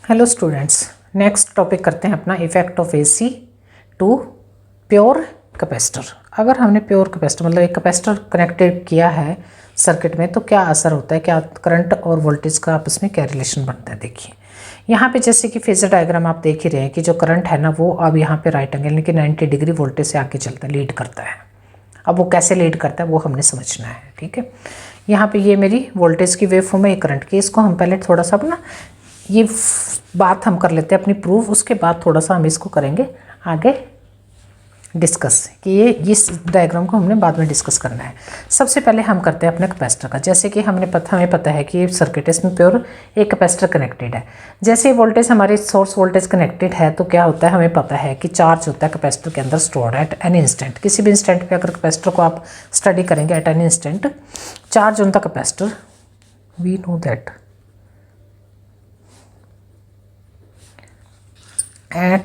Hello students, next topic करते हैं अपना effect of AC to pure capacitor. अगर हमने प्योर कैपेसिटर मतलब एक कैपेसिटर कनेक्टेड किया है सर्किट में तो क्या असर होता है, क्या करंट और वोल्टेज का आपस में क्या रिलेशन बनता है। देखिए यहाँ पे जैसे कि फेजर डायग्राम आप देख ही रहे हैं कि जो करंट है ना वो अब यहाँ पे राइट एंगल यानी कि 90 डिग्री वोल्टेज से आगे चलता है, लीड करता है। अब वो कैसे लीड करता है वो हमने समझना है, ठीक है। यहाँ पे ये मेरी वोल्टेज की वेव फॉर्म है, करंट की। इसको हम पहले थोड़ा सा अपना ये बात हम कर लेते हैं अपनी प्रूफ, उसके बाद थोड़ा सा हम इसको करेंगे आगे डिस्कस कि ये इस डायग्राम को हमने बाद में डिस्कस करना है। सबसे पहले हम करते हैं अपने कैपेसिटर का। जैसे कि हमें पता है कि ये सर्किट इसमें प्योर एक कैपेसिटर कनेक्टेड है। जैसे वोल्टेज हमारी सोर्स वोल्टेज कनेक्टेड है तो क्या होता है, हमें पता है कि चार्ज होता है कैपेसिटर के अंदर स्टोर्ड एट एनी इंस्टेंट। किसी भी इंस्टेंट पे अगर कैपेसिटर को आप स्टडी करेंगे at any instant charge on the capacitor, we know that at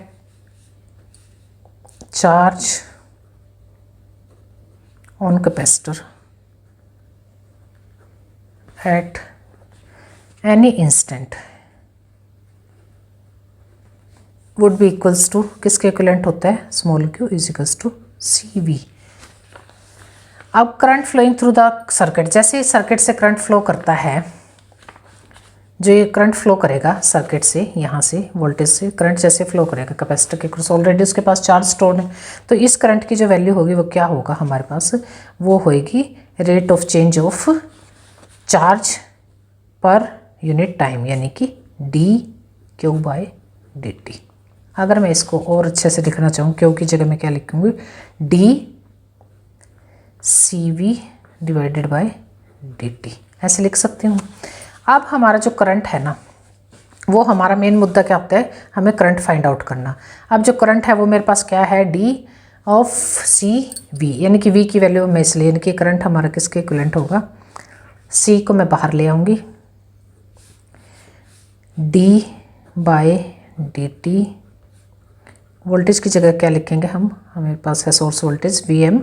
charge on capacitor at any instant would be equals to किसके इक्विवेलेंट होता है, small q is equals to CV। अब current flowing through the circuit, जैसे circuit से current flow करता है, जो ये करंट फ्लो करेगा सर्किट से, यहाँ से वोल्टेज से करंट जैसे फ्लो करेगा कैपेसिटर के क्रॉस, ऑलरेडी उसके पास चार्ज स्टोर्ड है, तो इस करंट की जो वैल्यू होगी वो क्या होगा हमारे पास, वो होएगी rate of change of charge per unit time, यानी कि dQ/dt। अगर मैं इसको और अच्छे से लिखना चाहूँ, क्यू की जगह मैं क्या लिखूँगी, dCV/dt ऐसे लिख सकती हूँ। अब हमारा जो करंट है ना, वो हमारा मेन मुद्दा क्या होता है, हमें करंट फाइंड आउट करना। अब जो करंट है वो मेरे पास क्या है, D/CV, यानी कि V की वैल्यू मैं इसलिए, यानी कि करंट हमारा किसके इक्विवेलेंट होगा, C को मैं बाहर ले आऊँगी, D/dt। वोल्टेज की जगह क्या लिखेंगे हम, हमारे पास है source voltage Vm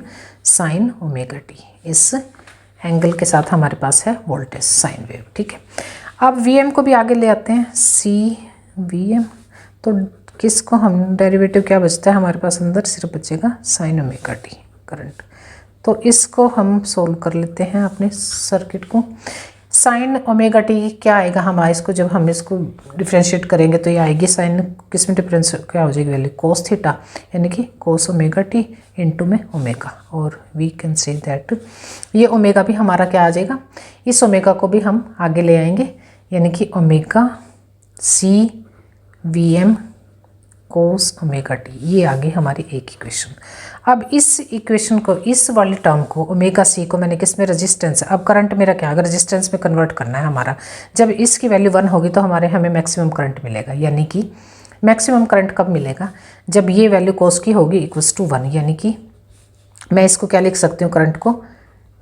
sin ωt। इस एंगल के साथ हमारे पास है वोल्टेज साइन वेव, ठीक है। अब Vm को भी आगे ले आते हैं, CVm, तो किसको हम डेरिवेटिव क्या बचता है हमारे पास, अंदर सिर्फ बचेगा sin ωt करंट। तो इसको हम सोल्व कर लेते हैं अपने सर्किट को। sin ωt क्या आएगा हमारा, इसको जब हम इसको डिफ्रेंशिएट करेंगे तो ये आएगी साइन, किस में डिफरेंस क्या हो जाएगी वैल्यू, cos थीटा, यानी कि cos ωt इंटू में ओमेगा। और वी कैन से दैट ये ओमेगा भी हमारा क्या आ जाएगा, इस ओमेगा को भी हम आगे ले आएंगे, यानी कि ओमेगा CVm cos ωt, ये आगे हमारी एक इक्वेशन। अब इस इक्वेशन को, इस वाली टर्म को ओमेगा C को मैंने किस में, रेजिस्टेंस, अब करंट मेरा क्या, अगर रेजिस्टेंस में कन्वर्ट करना है हमारा, जब इसकी वैल्यू 1 होगी तो हमें मैक्सिमम करंट मिलेगा। यानी कि मैक्सिमम करंट कब मिलेगा, जब ये वैल्यू कॉस की होगी इक्वल्स टू 1, यानी कि मैं इसको क्या लिख सकती हूँ, करंट को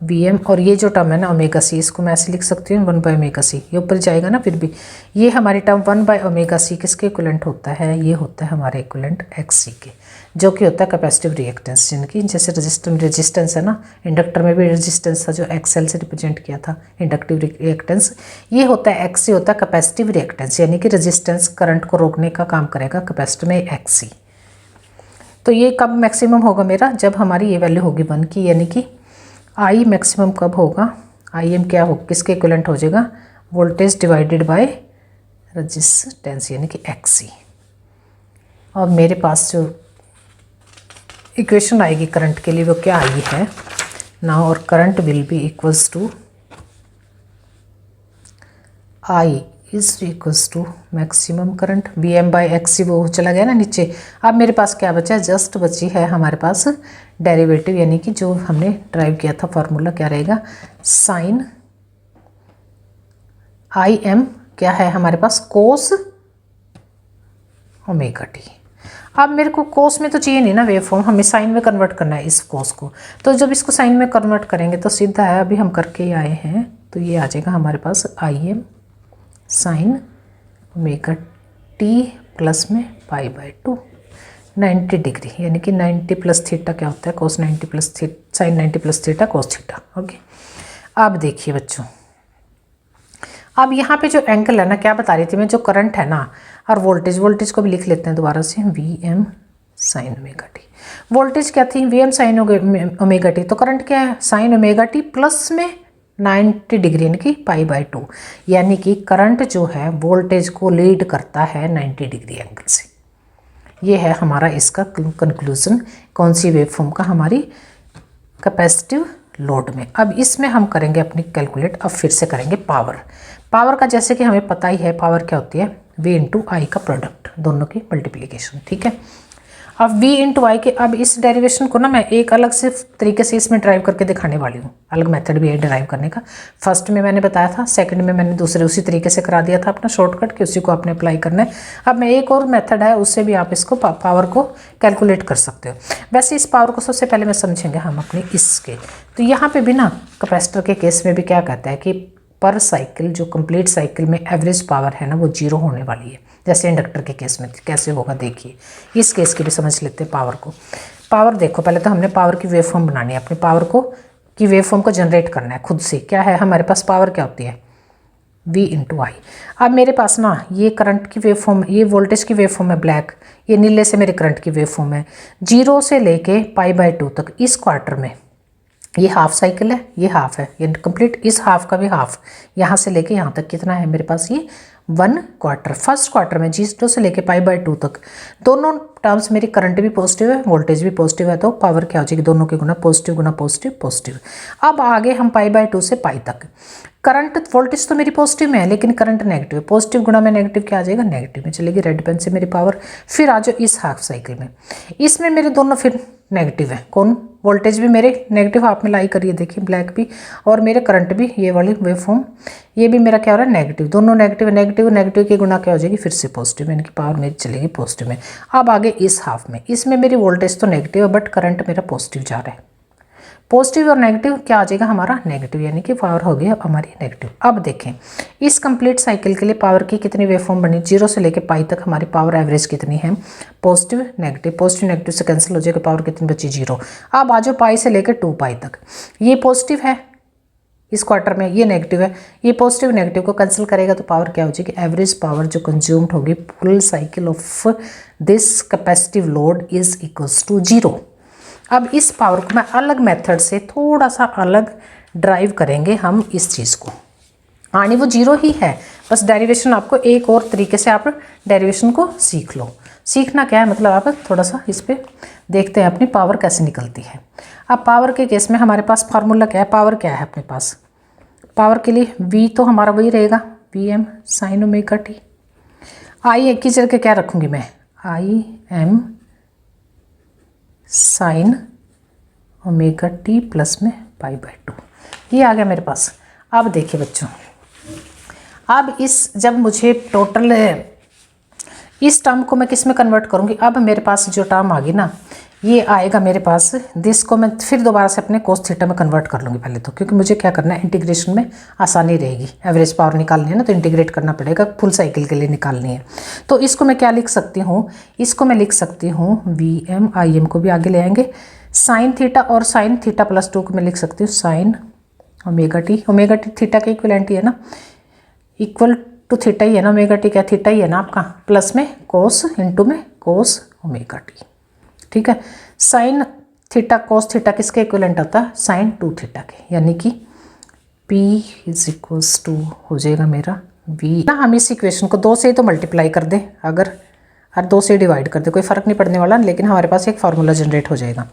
Vm, और ये जो टर्म है ना ओमेगा C, इसको मैं ऐसे लिख सकती हूँ 1/ωc, ये ऊपर जाएगा ना, फिर भी ये हमारी टर्म 1/ωc किसके इक्विवेलेंट होता है, ये होता है हमारे इक्विवेलेंट XC के, जो कि होता है कैपेसिटिव रिएक्टेंस। यानी कि जैसे रेजिस्टेंस है ना, इंडक्टर में भी रेजिस्टेंस था जो XL से रिप्रेजेंट किया था, इंडक्टिव रिएक्टेंस, ये होता है XC, होता है कैपेसिटिव रिएक्टेंस, यानी कि रेजिस्टेंस करंट को रोकने का काम करेगा कैपेसिटर में XC। तो ये कब मैक्सिमम होगा मेरा, जब हमारी ये वैल्यू होगी 1 की, यानी कि I मैक्सिमम कब होगा, Im क्या हो, किसके इक्विवेलेंट हो जाएगा, वोल्टेज डिवाइडेड बाय रेजिस्टेंस, यानी कि XC। और मेरे पास जो इक्वेशन आएगी करंट के लिए वो क्या आई है ना, और current will be equals to I is equals to maximum current Vm/XC, वो चला गया ना नीचे। अब मेरे पास क्या बचा है, जस्ट बची है हमारे पास डेरिवेटिव, यानी कि जो हमने ड्राइव किया था फार्मूला क्या रहेगा, sin Im क्या है हमारे पास, cos ωt। अब मेरे को कोस में तो चाहिए नहीं ना वेव फॉर्म, हमें साइन में कन्वर्ट करना है इस कोस को, तो जब इसको साइन में कन्वर्ट करेंगे तो सीधा है, अभी हम करके ही आए हैं, तो ये आ जाएगा हमारे पास Im sin ωt प्लस में π/2 90 डिग्री, यानी कि 90 प्लस थीटा क्या होता है, cos 90 plus sin 90 plus theta cos theta. Okay, अब देखिए बच्चों, अब यहाँ पे जो एंगल है ना, क्या बता रही थी मैं, जो करंट है ना और वोल्टेज को भी लिख लेते हैं दोबारा से, V M sine omega T. Voltage क्या थी, V M sine omega T, तो करंट क्या है, साइन ओमेगा टी प्लस में 90 डिग्री यानी कि π/2, यानी कि करंट जो है वोल्टेज को लीड करता है 90 डिग्री एंगल से। ये है हमारा इसका कंक्लूजन कौन सी वेवफॉर्म का, हमारी कैपेसिटिव लोड में। अब इसमें हम करेंगे अपनी कैलकुलेट, अब फिर से करेंगे पावर का, जैसे कि हमें पता ही है पावर क्या होती है, V इंटू आई का प्रोडक्ट, दोनों की मल्टीप्लिकेशन, ठीक है। अब V इंटू आई के, अब इस डेरिवेशन को ना मैं एक अलग से तरीके से इसमें ड्राइव करके दिखाने वाली हूँ, अलग मेथड भी है ड्राइव करने का। फर्स्ट में मैंने बताया था, सेकंड में मैंने दूसरे उसी तरीके से करा दिया था अपना शॉर्टकट कि उसी को आपने अप्लाई करना है। अब मैं एक और मेथड है, उससे भी आप इसको पावर को कैलकुलेट कर सकते हो। वैसे इस पावर को सबसे पहले मैं समझेंगे हम अपनी इसके, तो यहाँ पे भी ना कैपेसिटर के केस में भी क्या कहता है कि पर साइकिल, जो कंप्लीट साइकिल में एवरेज पावर है ना वो 0 होने वाली है। जैसे इंडक्टर के केस में कैसे होगा देखिए, इस केस की भी समझ लेते हैं पावर को। पावर देखो, पहले तो हमने पावर की वेवफॉर्म बनानी है, अपनी पावर को की वेवफॉर्म को जनरेट करना है खुद से। क्या है हमारे पास, पावर क्या होती है, V इंटू आई। अब मेरे पास ना ये करंट की वेवफॉर्म, ये वोल्टेज की वेवफॉर्म है ब्लैक, ये नीले से मेरे करंट की वेवफॉर्म है। 0 से लेके π/2 तक इस क्वार्टर में, ये हाफ साइकिल है, ये हाफ है, ये कंप्लीट, इस हाफ का भी हाफ, यहाँ से लेके यहाँ तक कितना है मेरे पास, ये 1 क्वार्टर। फर्स्ट क्वार्टर में 0 से लेके π/2 तक दोनों टर्म्स मेरी करंट भी पॉजिटिव है, वोल्टेज भी पॉजिटिव है, तो पावर क्या हो जाएगी, दोनों के गुना पॉजिटिव गुना पॉजिटिव पॉजिटिव। अब आगे हम π/2 से π तक, करंट वोल्टेज तो मेरी पॉजिटिव में है लेकिन करंट नेगेटिव है, पॉजिटिव गुना में नेगेटिव क्या आ जाएगा, नेगेटिव में चलेगी, रेड पेन से मेरी पावर। फिर आ जाओ इस हाफ साइकिल में, इसमें मेरे दोनों फिर नेगेटिव है, कौन, वोल्टेज भी मेरे नेगेटिव हाफ में लाई करिए, देखिए ब्लैक भी, और मेरे करंट भी, ये वाली वेवफॉर्म, ये भी मेरा क्या हो रहा है, नेगेटिव, दोनों नेगेटिव नेगेटिव की गुना क्या हो जाएगी, फिर से पॉजिटिव, यानी कि पावर मेरी चलेगी पॉजिटिव में। अब आगे इस हाफ में, इसमें मेरी वोल्टेज तो नेगेटिव है बट करंट मेरा पॉजिटिव जा रहा है, पॉजिटिव और नेगेटिव क्या आ जाएगा हमारा, नेगेटिव, यानी कि पावर हो गई हमारी नेगेटिव। अब देखें इस कंप्लीट साइकिल के लिए पावर की कितनी वेवफॉर्म बनी, 0 से लेके π तक हमारी पावर एवरेज कितनी है, पॉजिटिव नेगेटिव से कैंसिल हो जाएगा, पावर कितनी बची, 0। अब आ जाओ π से लेकर 2π तक, ये पॉजिटिव है इस क्वार्टर में, ये नेगेटिव है, ये पॉजिटिव नेगेटिव को कैंसिल करेगा तो पावर क्या हो जाएगी, एवरेज पावर जो कंज्यूम्ड होगी full cycle of this capacitive load is equals to 0। अब इस पावर को मैं अलग मेथड से थोड़ा सा अलग ड्राइव करेंगे हम इस चीज़ को, आनी वो 0 ही है, बस डेरिवेशन आपको एक और तरीके से आप डेरिवेशन को सीख लो। सीखना क्या है मतलब, आप थोड़ा सा इस पर देखते हैं अपनी पावर कैसे निकलती है। अब पावर के केस में हमारे पास फार्मूला क्या है, पावर क्या है अपने पास, पावर के लिए V तो हमारा वही रहेगा, Vm साइन ओमेगा टी। आई एक ही जगह क्या रखूँगी मैं, Im sign omega T plus में π/2, ये आ गया मेरे पास। अब देखिए बच्चों, अब इस जब मुझे टोटल इस टर्म को मैं किस में कन्वर्ट करूँगी, अब मेरे पास जो टर्म आ गई ना, ये आएगा मेरे पास, दिस को मैं फिर दोबारा से अपने कोस थीटा में कन्वर्ट कर लूँगी पहले तो, क्योंकि मुझे क्या करना है, इंटीग्रेशन में आसानी रहेगी, एवरेज पावर निकालनी है ना तो इंटीग्रेट करना पड़ेगा, फुल साइकिल के लिए निकालनी है। तो इसको मैं क्या लिख सकती हूँ, इसको मैं लिख सकती हूँ Vm Im को भी आगे ले आएंगे, साइन थीटा और साइन थीटा प्लस 2 को मैं लिख सकती हूँ साइन ओमेगा टी थीटा के इक्वलेंट ही है ना, इक्वल टू थीटा ही है ना, ओमेगा टी क्या थीटा ही है ना आपका, प्लस में कोस इंटू में कोस ओमेगा टी, ठीक है। साइन थीटा कोस थीटा किसके इक्विवेलेंट होता है, साइन 2 थीटा के, यानी कि P इज इक्वल्स टू हो जाएगा मेरा V ना, हम इस इक्वेशन को 2 से ही तो मल्टीप्लाई कर दें अगर, और 2 से डिवाइड कर दे, कोई फ़र्क नहीं पड़ने वाला, लेकिन हमारे पास एक फार्मूला जनरेट हो जाएगा।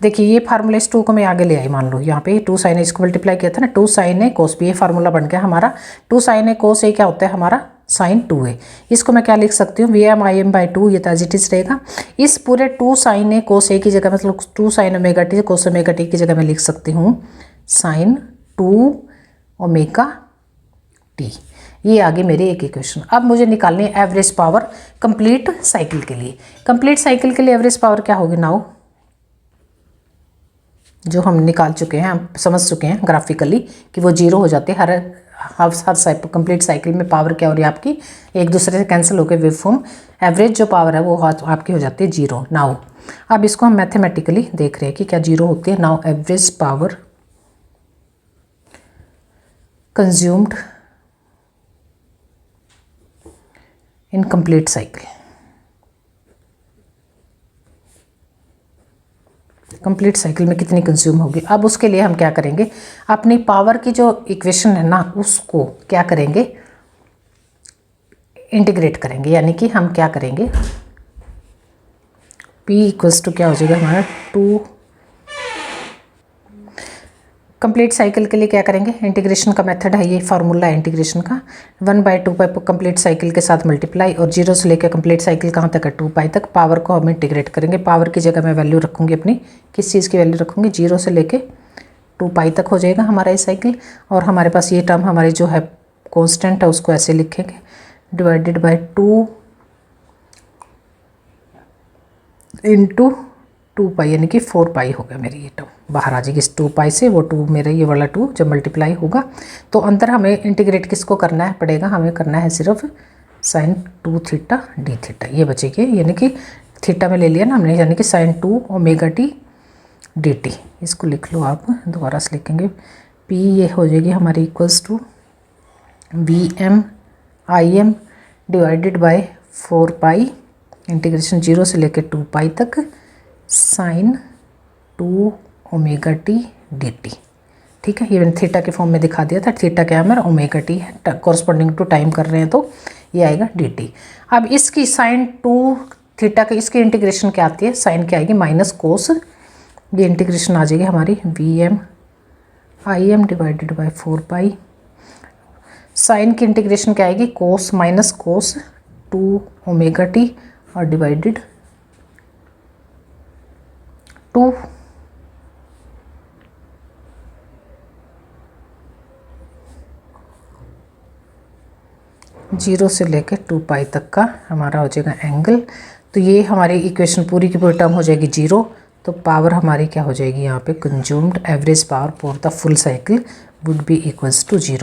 देखिए ये फार्मूला, इस 2 को मैं आगे ले आई, मान लो यहाँ पे 2 साइन ए इसको मल्टीप्लाई किया था ना, 2 साइन ए कोस बी, ये फार्मूला बन गया हमारा। 2 साइन ए कोस ए क्या होता है हमारा, साइन 2a। इसको मैं क्या लिख सकती हूँ, Vm Im/2, ये एज इट इज रहेगा। इस पूरे 2 साइन ए कोस ए की जगह, मतलब 2 साइन ओमेगा टी कोस ओमेगा टी की जगह मैं लिख सकती हूँ साइन 2 ओमेगा टी। ये आगे मेरी एक इक्वेशन। अब मुझे निकालनी है एवरेज पावर कंप्लीट साइकिल के लिए। कंप्लीट साइकिल के लिए एवरेज पावर क्या होगी नाउ, जो हम निकाल चुके हैं, हम समझ चुके हैं ग्राफिकली कि वो 0 हो जाते हैं। हर कंप्लीट साइकिल में पावर क्या हो रही है आपकी, एक दूसरे से कैंसिल होकर वेवफॉर्म एवरेज जो पावर है वो आपकी हो जाती है 0। नाउ अब इसको हम मैथमेटिकली देख रहे हैं कि क्या 0 होती है। Now average power consumed in complete cycle. Complete cycle में कितनी कंज्यूम होगी। अब उसके लिए हम क्या करेंगे, अपनी पावर की जो इक्वेशन है ना उसको क्या करेंगे, इंटीग्रेट करेंगे। यानी कि हम क्या करेंगे, P इक्वल्स टू क्या हो जाएगा हमारा 2। कंप्लीट साइकिल के लिए क्या करेंगे, इंटीग्रेशन का मेथड है, ये फार्मूला है इंटीग्रेशन का, 1/2 कंप्लीट साइकिल के साथ मल्टीप्लाई, और 0 से लेकर कंप्लीट साइकिल कहाँ तक है 2 तक। पावर को हम इंटीग्रेट करेंगे। पावर की जगह मैं वैल्यू रखूँगी अपनी, किस चीज़ की वैल्यू रखूँगी, 0 से लेके 2 तक हो जाएगा हमारा ये साइकिल। और हमारे पास ये टर्म हमारी जो है कॉन्स्टेंट है उसको ऐसे लिखेंगे, डिवाइडेड बाई 2 इंटू 2 यानी कि 4 हो गया मेरी ये टर्म बाहर आ जाएगी। इस 2 से वो 2 मेरा ये वाला 2 जब मल्टीप्लाई होगा तो अंदर हमें इंटीग्रेट किसको करना है पड़ेगा, हमें करना है सिर्फ sin 2 थीटा डी थीटा, ये बचेगी। यानी कि थीटा में ले लिया ना हमने, यानी कि sin 2 omega T D T. इसको लिख लो आप, दोबारा से लिखेंगे, P ये हो जाएगी हमारी equals to VM IM divided by 4 integration 0 से लेकर 2 तक sin 2 omega T D T. ठीक है, ये मैंने थीटा के फॉर्म में दिखा दिया था। थीटा क्या है हमारा, ओमेगा टी है, कॉरस्पॉन्डिंग टू टाइम कर रहे हैं तो ये आएगा डी टी। अब इसकी sin 2 थीटा के इसकी इंटीग्रेशन क्या आती है, साइन क्या आएगी माइनस कोस, ये इंटीग्रेशन आ जाएगी हमारी VM IM divided by 4 sine की इंटीग्रेशन क्या आएगी, cos minus cos 2 omega T और डिवाइडेड 2। जीरो से लेकर 2 तक का हमारा हो जाएगा एंगल। तो ये हमारी इक्वेशन पूरी की पूरी टर्म हो जाएगी 0। तो पावर हमारी क्या हो जाएगी यहाँ पे, consumed average power for the full cycle would be equals to 0।